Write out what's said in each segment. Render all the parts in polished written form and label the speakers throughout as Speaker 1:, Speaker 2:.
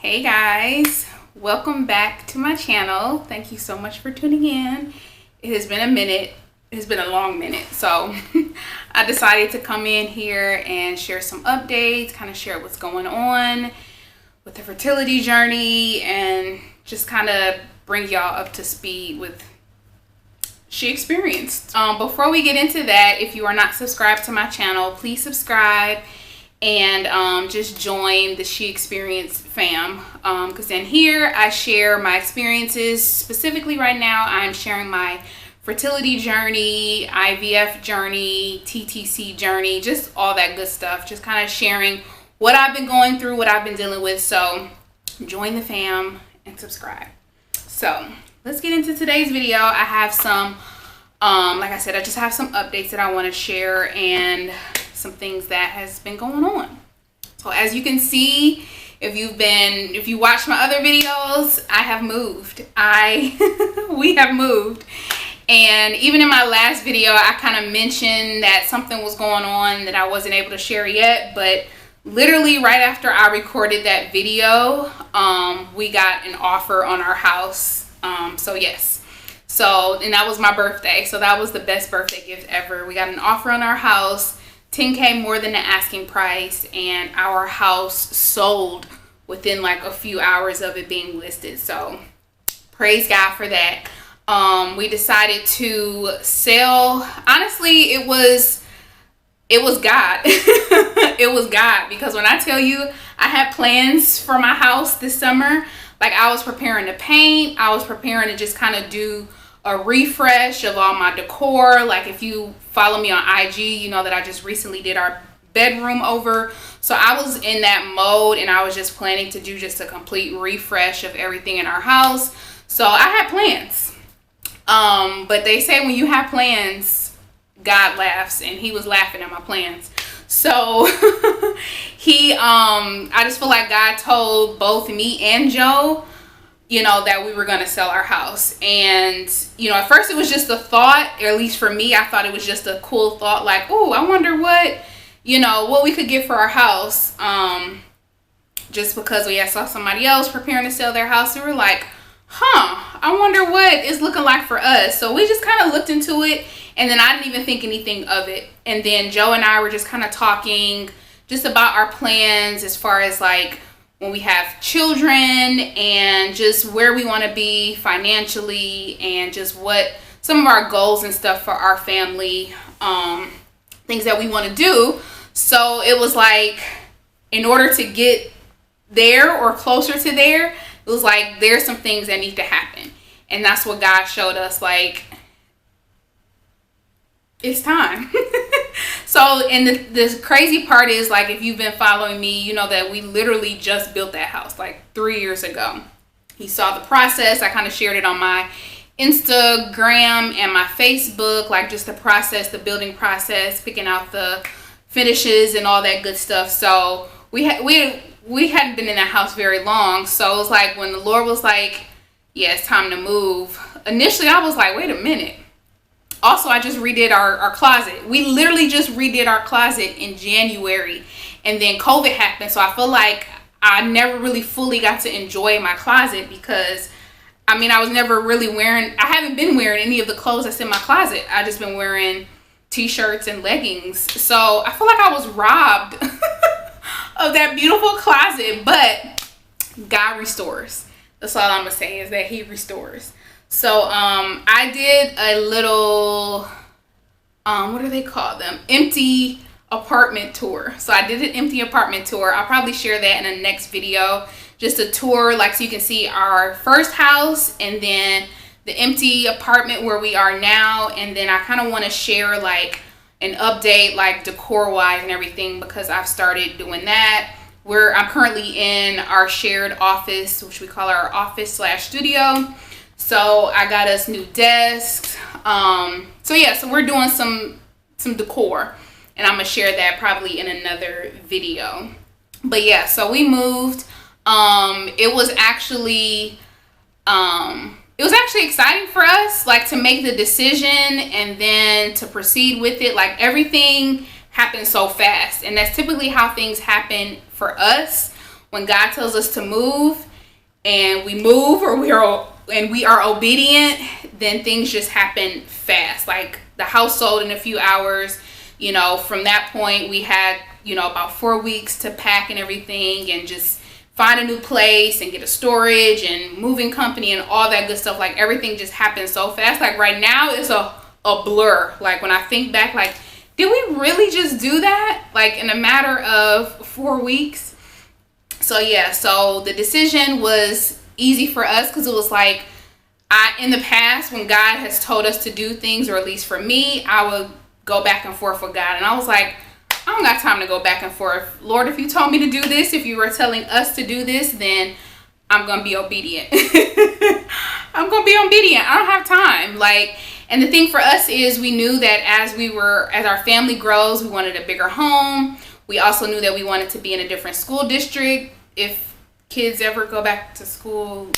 Speaker 1: Hey guys, welcome back to my channel. Thank you so much for tuning in. It has been a minute. It has been a long minute. So I decided to come in here and share some updates, kind of share what's going on with the fertility journey and just kind of bring y'all up to speed with she experienced. Before we get into that, if you are not subscribed to my channel, please subscribe and just join the She Experienced fam, because in here I share my experiences. Specifically right now I'm sharing my fertility journey, IVF journey, TTC journey, just all that good stuff, just kind of sharing what I've been going through, what I've been dealing with. So join the fam and subscribe. So let's get into today's video. I have some like I said, I just have some updates that I want to share and some things that has been going on. So as you can see, if you watch my other videos, I have moved. We have moved. And even in my last video, I kind of mentioned that something was going on that I wasn't able to share yet, but literally right after I recorded that video, we got an offer on our house. So yes. So, and that was my birthday. So that was the best birthday gift ever. We got an offer on our house, $10K more than the asking price, and our house sold within like a few hours of it being listed. So praise God for that. We decided to sell. Honestly, it was God. It was God, because when I tell you I had plans for my house this summer, like I was preparing to paint, I was preparing to just kind of do a refresh of all my decor. Like if you follow me on IG, you know that I just recently did our bedroom over. So I was in that mode and I was just planning to do just a complete refresh of everything in our house. So I had plans. But they say when you have plans, God laughs, and he was laughing at my plans. So I just feel like God told both me and Joe, you know, that we were going to sell our house. And, you know, at first it was just a thought, or at least for me, I thought it was just a cool thought, like, oh, I wonder what we could get for our house. Just because we had saw somebody else preparing to sell their house, and we were like, I wonder what it's looking like for us. So we just kind of looked into it, and then I didn't even think anything of it. And then Joe and I were just kind of talking just about our plans as far as like when we have children and just where we want to be financially and just what some of our goals and stuff for our family, things that we want to do. So it was like, in order to get there or closer to there, it was like there's some things that need to happen. And that's what God showed us, like, it's time. So, and the crazy part is, like, if you've been following me, you know that we literally just built that house like 3 years ago. You saw the process. I kind of shared it on my Instagram and my Facebook, like just the process, the building process, picking out the finishes and all that good stuff. So we hadn't been in that house very long. So it was like when the Lord was like, yeah, it's time to move. Initially, I was like, wait a minute. Also, I just redid our closet. We literally just redid our closet in January, and then COVID happened. So I feel like I never really fully got to enjoy my closet, because I mean, I haven't been wearing any of the clothes that's in my closet. I just been wearing t-shirts and leggings. So I feel like I was robbed of that beautiful closet, but God restores. That's all I'm gonna say, is that he restores. So I did a little what do they call them, empty apartment tour. So I did an empty apartment tour. I'll probably share that in the next video, just a tour, like, so you can see our first house and then the empty apartment where we are now. And then I kind of want to share like an update, like decor wise and everything, because I've started doing that. I'm currently in our shared office, which we call our office/studio. So I got us new desks. So yeah, so we're doing some decor, and I'm gonna share that probably in another video. But yeah, so we moved. It was actually exciting for us, like, to make the decision and then to proceed with it. Like, everything happened so fast, and that's typically how things happen for us when God tells us to move and we move, or we are obedient, then things just happen fast. Like the house sold in a few hours. You know, from that point we had, you know, about 4 weeks to pack and everything and just find a new place and get a storage and moving company and all that good stuff. Like everything just happened so fast. Like right now it's a blur. Like when I think back, like, did we really just do that? Like in a matter of 4 weeks? So yeah, so the decision was easy for us because it was like, in the past when God has told us to do things, or at least for me, I would go back and forth with God. And I was like, I don't got time to go back and forth. Lord, if you told me to do this, if you were telling us to do this, then I'm going to be obedient. I'm going to be obedient. I don't have time. Like, and the thing for us is we knew that as our family grows, we wanted a bigger home. We also knew that we wanted to be in a different school district. If kids ever go back to school,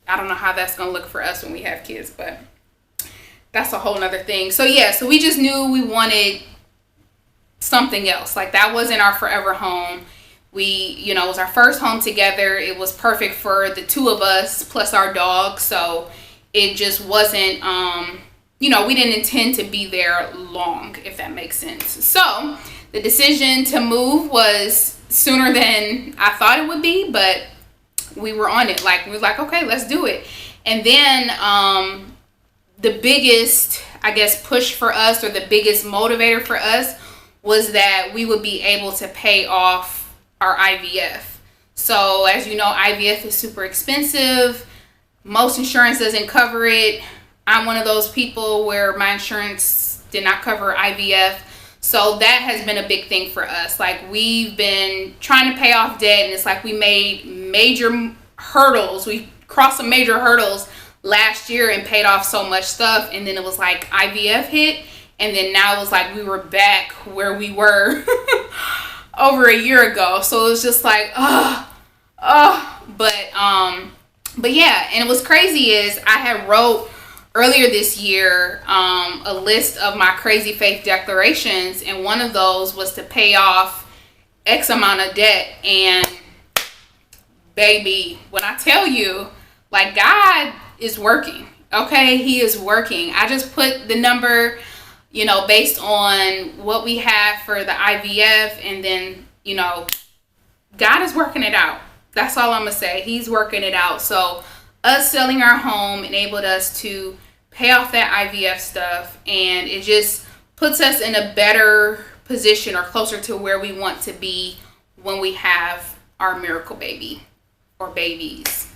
Speaker 1: I don't know how that's going to look for us when we have kids, but that's a whole nother thing. So yeah, so we just knew we wanted something else. Like that wasn't our forever home. We, you know, it was our first home together. It was perfect for the two of us plus our dog. So it just wasn't, you know, we didn't intend to be there long, if that makes sense. So the decision to move was sooner than I thought it would be, but we were on it. Like we were like, okay, let's do it. And then the biggest, I guess, push for us, or the biggest motivator for us, was that we would be able to pay off our IVF. So as you know, IVF is super expensive. Most insurance doesn't cover it. I'm one of those people where my insurance did not cover IVF. So that has been a big thing for us. Like we've been trying to pay off debt, and it's like we made major hurdles. We crossed some major hurdles last year and paid off so much stuff. And then it was like IVF hit. And then now it was like we were back where we were over a year ago. So it was just like, but yeah. And it was crazy is I had wrote earlier this year a list of my crazy faith declarations. And one of those was to pay off X amount of debt. And baby, when I tell you, like, God is working. Okay, he is working. I just put the number, you know, based on what we have for the IVF, and then, you know, God is working it out. That's all I'm gonna say. He's working it out. So us selling our home enabled us to pay off that IVF stuff, and it just puts us in a better position, or closer to where we want to be when we have our miracle baby or babies.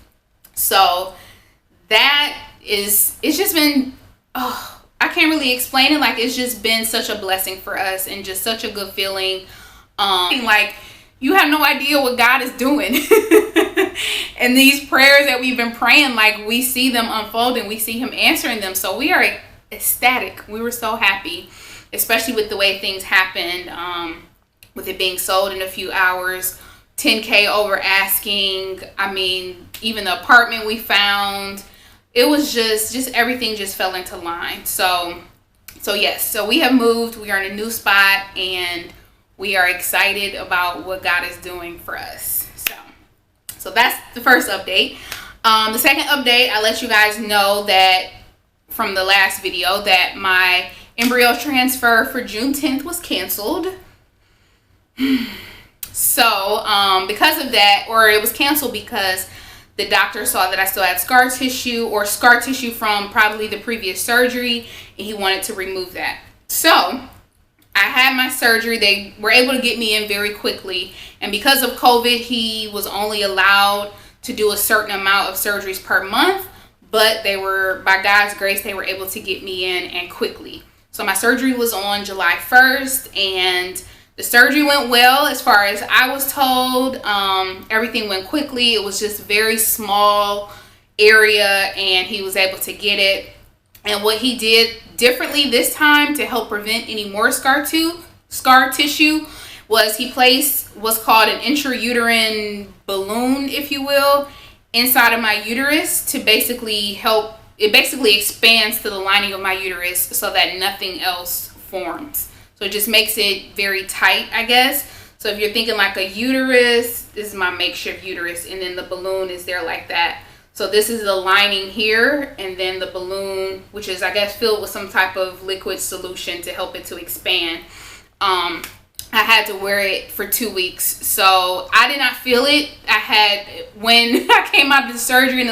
Speaker 1: So that is, it's just been, I can't really explain it. Like, it's just been such a blessing for us, and just such a good feeling. Like, you have no idea what God is doing. And these prayers that we've been praying, like, we see them unfolding. We see him answering them. So we are ecstatic. We were so happy, especially with the way things happened, with it being sold in a few hours, $10K over asking. I mean, even the apartment we found, it was just everything just fell into line. So yes, so we have moved. We are in a new spot, and we are excited about what God is doing for us. So that's the first update. The second update, I let you guys know that from the last video that my embryo transfer for June 10th was canceled. So because of that, or it was canceled because the doctor saw that I still had scar tissue from probably the previous surgery, and he wanted to remove that. So I had my surgery. They were able to get me in very quickly. And because of COVID, he was only allowed to do a certain amount of surgeries per month. But they were, by God's grace, they were able to get me in, and quickly. So my surgery was on July 1st, and the surgery went well as far as I was told. Everything went quickly. It was just a very small area, and he was able to get it. And what he did differently this time to help prevent any more scar tissue was he placed what's called an intrauterine balloon, if you will, inside of my uterus to basically help. It basically expands to the lining of my uterus so that nothing else forms. So it just makes it very tight, I guess. So if you're thinking like a uterus, this is my makeshift uterus, and then the balloon is there like that. So this is the lining here, and then the balloon, which is, I guess, filled with some type of liquid solution to help it to expand. I had to wear it for 2 weeks, so I did not feel it. When I came out of the surgery, and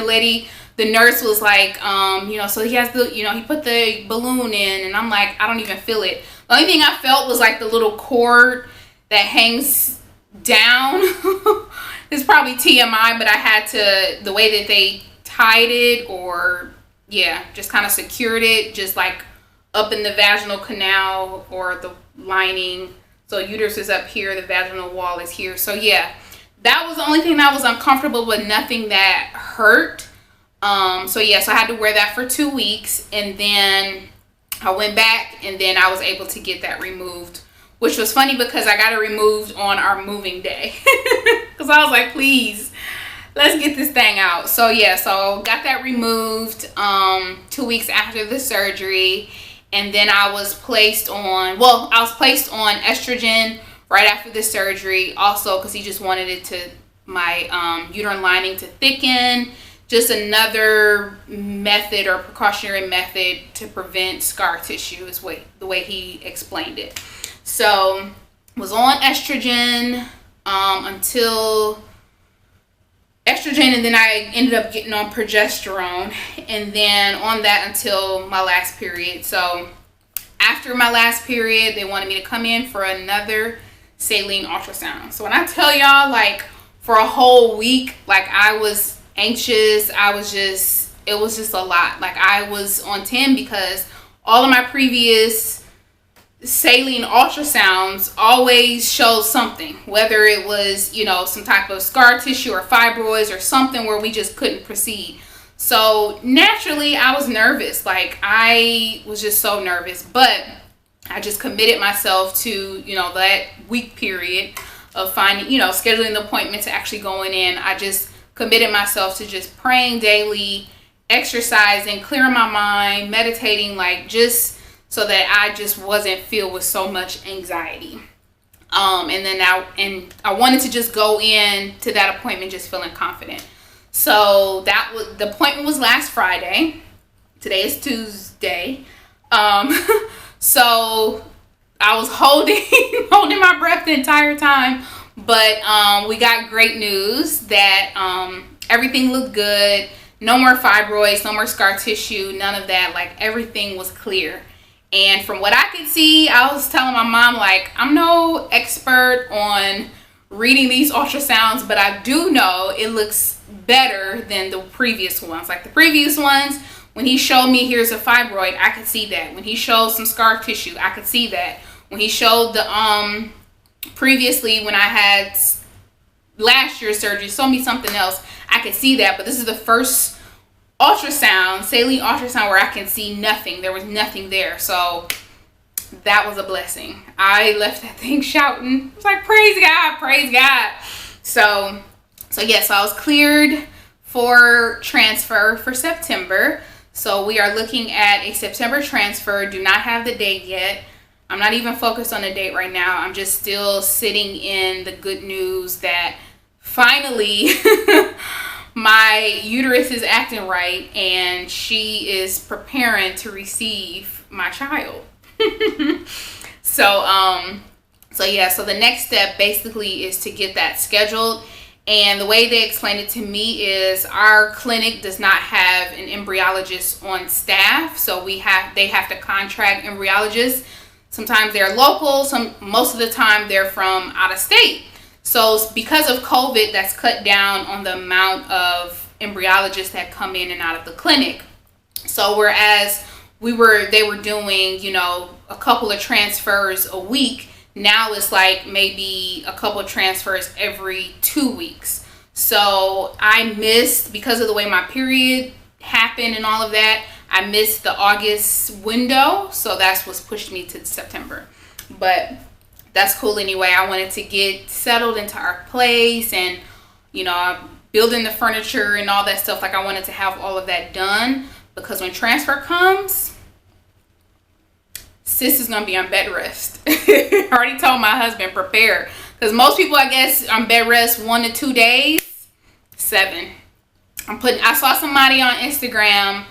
Speaker 1: the nurse was like, so he has he put the balloon in, and I'm like, I don't even feel it. The only thing I felt was like the little cord that hangs down. It's probably TMI, but I had to, the way that they tied it, or just kind of secured it, just like up in the vaginal canal or the lining. So uterus is up here, the vaginal wall is here. So that was the only thing that was uncomfortable, but nothing that hurt. So I had to wear that for 2 weeks, and then I went back, and then I was able to get that removed, which was funny because I got it removed on our moving day. Because I was like, please, let's get this thing out. So got that removed 2 weeks after the surgery. And then I was placed on estrogen right after the surgery. Also, because he just wanted my uterine lining to thicken. Just another method or precautionary method to prevent scar tissue is the way he explained it. So was on estrogen until estrogen, and then I ended up getting on progesterone, and then on that until my last period. So after my last period, they wanted me to come in for another saline ultrasound. So when I tell y'all, like, for a whole week, like, I was anxious. It was just a lot. Like, I was on 10 because all of my previous saline ultrasounds always showed something, whether it was, some type of scar tissue or fibroids or something where we just couldn't proceed. So naturally I was nervous. Like, I was just so nervous, but I just committed myself to, that week period of finding, scheduling the appointment to actually going in. I just committed myself to just praying daily, exercising, clearing my mind, meditating, like, just so that I just wasn't filled with so much anxiety. And I wanted to just go in to that appointment just feeling confident. So the appointment was last Friday. Today is Tuesday. So I was holding my breath the entire time, but we got great news that everything looked good. No more fibroids, no more scar tissue, none of that. Like, everything was clear. And from what I could see, I was telling my mom, like, I'm no expert on reading these ultrasounds, but I do know it looks better than the previous ones. Like, the previous ones, when he showed me here's a fibroid, I could see that. When he showed some scar tissue, I could see that. When he showed the previously, when I had last year's surgery, showed me something else, I could see that. But this is the first saline ultrasound, where I can see nothing. There was nothing there. So that was a blessing. I left that thing shouting. I was like, praise God, praise God. So I was cleared for transfer for September. So we are looking at a September transfer. Do not have the date yet. I'm not even focused on the date right now. I'm just still sitting in the good news that finally my uterus is acting right, and she is preparing to receive my child. So the next step basically is to get that scheduled. And the way they explained it to me is our clinic does not have an embryologist on staff, so they have to contract embryologists. Sometimes they're local, most of the time they're from out of state. So because of COVID, that's cut down on the amount of embryologists that come in and out of the clinic. So whereas they were doing, a couple of transfers a week, now it's like maybe a couple of transfers every 2 weeks. So I missed, because of the way my period happened and all of that, I missed the August window. So that's what's pushed me to September. But that's cool anyway. I wanted to get settled into our place and, building the furniture and all that stuff. Like, I wanted to have all of that done, because when transfer comes, sis is going to be on bed rest. I already told my husband, prepare, Because most people, I guess, on bed rest 1 to 2 days. 7. I saw somebody on Instagram.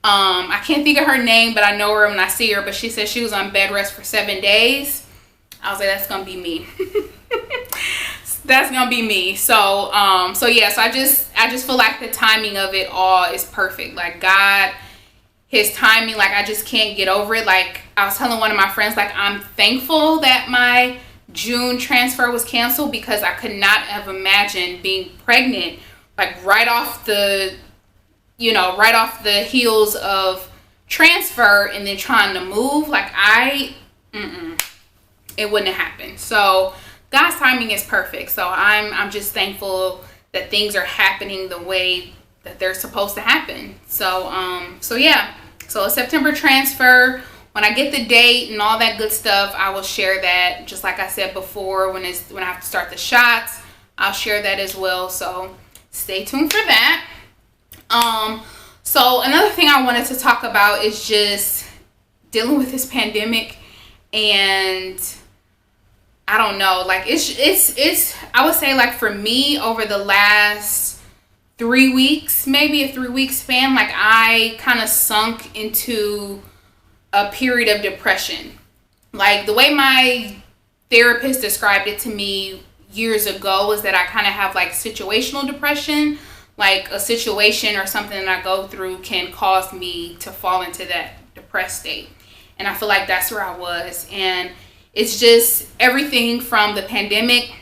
Speaker 1: I can't think of her name, but I know her when I see her. But she said she was on bed rest for 7 days. I was like, that's gonna be me. That's gonna be me. So yeah. So I just feel like the timing of it all is perfect. Like God, His timing. Like I just can't get over it. Like I was telling one of my friends, like I'm thankful that my June transfer was canceled, because I could not have imagined being pregnant like right off the heels of transfer and then trying to move. Like it wouldn't have happened. So God's timing is perfect. So I'm just thankful that things are happening the way that they're supposed to happen. So yeah. So a September transfer. When I get the date and all that good stuff, I will share that. Just like I said before, when I have to start the shots, I'll share that as well. So stay tuned for that. So another thing I wanted to talk about is just dealing with this pandemic, and I don't know, like it's I would say, like for me, over the last 3 weeks, maybe a 3-week span, like I kind of sunk into a period of depression. Like the way my therapist described it to me years ago was that I kind of have like situational depression. Like a situation or something that I go through can cause me to fall into that depressed state. And I feel like that's where I was. And it's just everything from the pandemic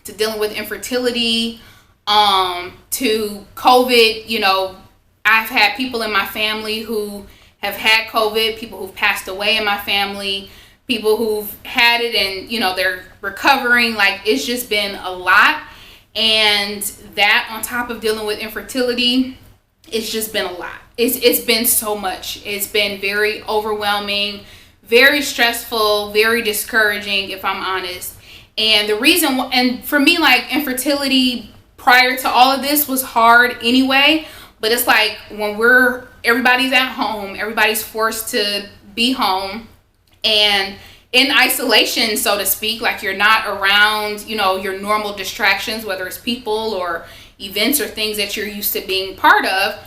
Speaker 1: to dealing with infertility, to COVID. You know, I've had people in my family who have had COVID, people who've passed away in my family, people who've had it and, you know, they're recovering. Like it's just been a lot. And that on top of dealing with infertility, it's just been a lot. It's been so much. It's been very overwhelming, very stressful, very discouraging, if I'm honest. And the reason, and for me, like infertility prior to all of this was hard anyway. But it's like when everybody's at home, everybody's forced to be home and in isolation, so to speak, like you're not around, you know, your normal distractions, whether it's people or events or things that you're used to being part of.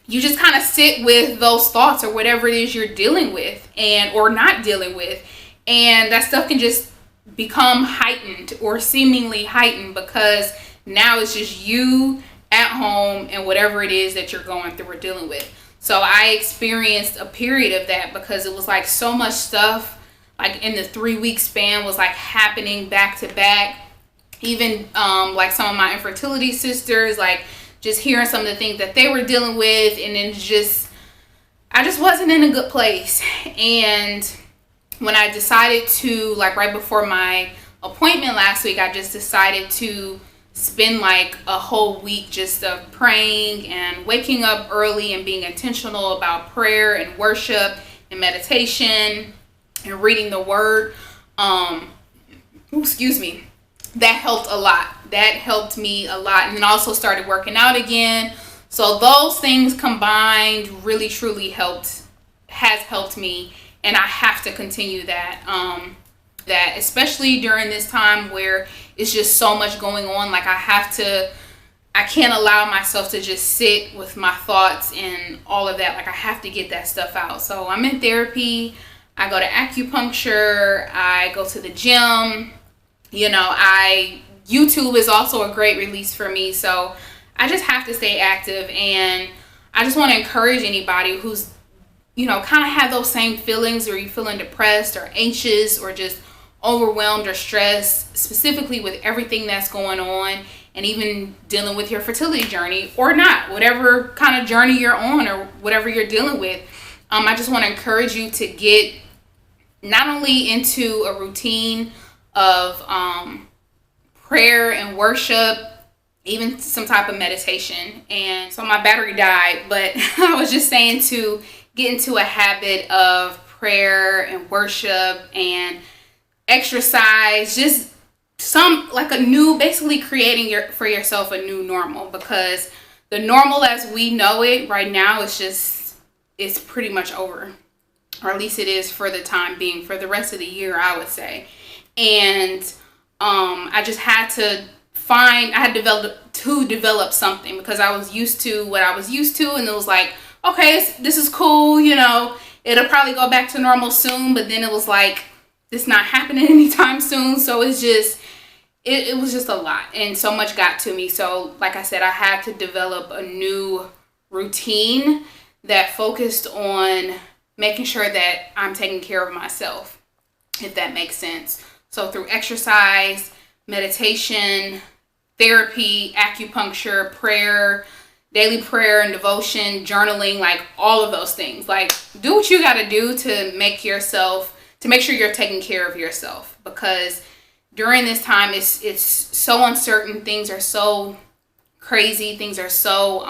Speaker 1: You just kind of sit with those thoughts or whatever it is you're dealing with or not dealing with. And that stuff can just become heightened or seemingly heightened because now it's just you at home and whatever it is that you're going through or dealing with. So I experienced a period of that because it was like so much stuff like in the 3-week span was like happening back to back. Even like some of my infertility sisters, like just hearing some of the things that they were dealing with, and then I just wasn't in a good place. And when I decided to, like right before my appointment last week, I just decided to spend like a whole week just of praying and waking up early and being intentional about prayer and worship and meditation and reading the word. Excuse me. That helped a lot. That helped me a lot. And then also started working out again. So those things combined really truly has helped me, and I have to continue that. That especially during this time where it's just so much going on. Like I can't allow myself to just sit with my thoughts and all of that. Like I have to get that stuff out. So I'm in therapy. I go to acupuncture. I go to the gym. You know, YouTube is also a great release for me. So I just have to stay active. And I just want to encourage anybody who's, you know, kind of have those same feelings, or you feeling depressed or anxious or just overwhelmed or stressed, specifically with everything that's going on, and even dealing with your fertility journey or not, whatever kind of journey you're on or whatever you're dealing with. I just want to encourage you to get not only into a routine of prayer and worship, even some type of meditation. And so my battery died, but I was just saying to get into a habit of prayer and worship and exercise, just basically creating for yourself a new normal, because the normal as we know it right now it's pretty much over, or at least it is for the time being, for the rest of the year, I would say. And I just had to I had to develop something, because I was used to what I was used to, and it was like, okay, this is cool, you know, it'll probably go back to normal soon. But then it was like, it's not happening anytime soon. So it's just, it was just a lot, and so much got to me. So like I said, I had to develop a new routine that focused on making sure that I'm taking care of myself, if that makes sense. So through exercise, meditation, therapy, acupuncture, prayer, daily prayer and devotion, journaling, like all of those things. Like, do what you got to do to make sure you're taking care of yourself, because during this time it's so uncertain. Things are so crazy. Things are so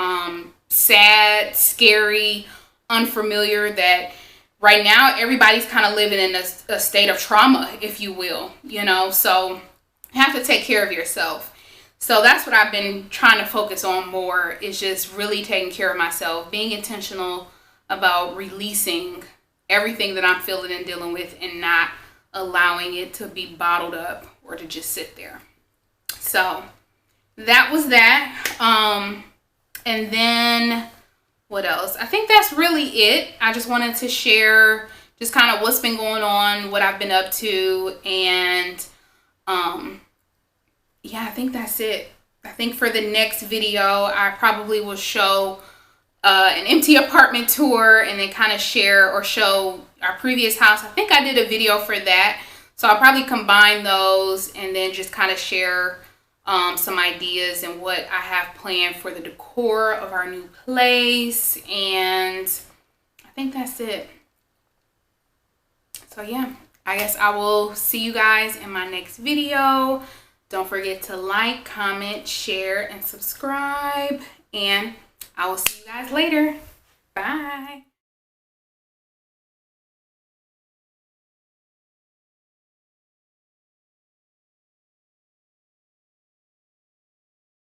Speaker 1: sad, scary, unfamiliar, that right now everybody's kind of living in a state of trauma, if you will, you know. So you have to take care of yourself. So that's what I've been trying to focus on more, is just really taking care of myself, being intentional about releasing everything that I'm feeling and dealing with, and not allowing it to be bottled up or to just sit there. So that was that. And then what else? I think that's really it. I just wanted to share just kind of what's been going on, what I've been up to, and yeah, I think that's it. I think for the next video, I probably will show an empty apartment tour, and then kind of share or show our previous house. I think I did a video for that. So I'll probably combine those and then just kind of share some ideas and what I have planned for the decor of our new place. And I think that's it. So yeah, I guess I will see you guys in my next video. Don't forget to like, comment, share, and subscribe. And I will see you guys later. Bye.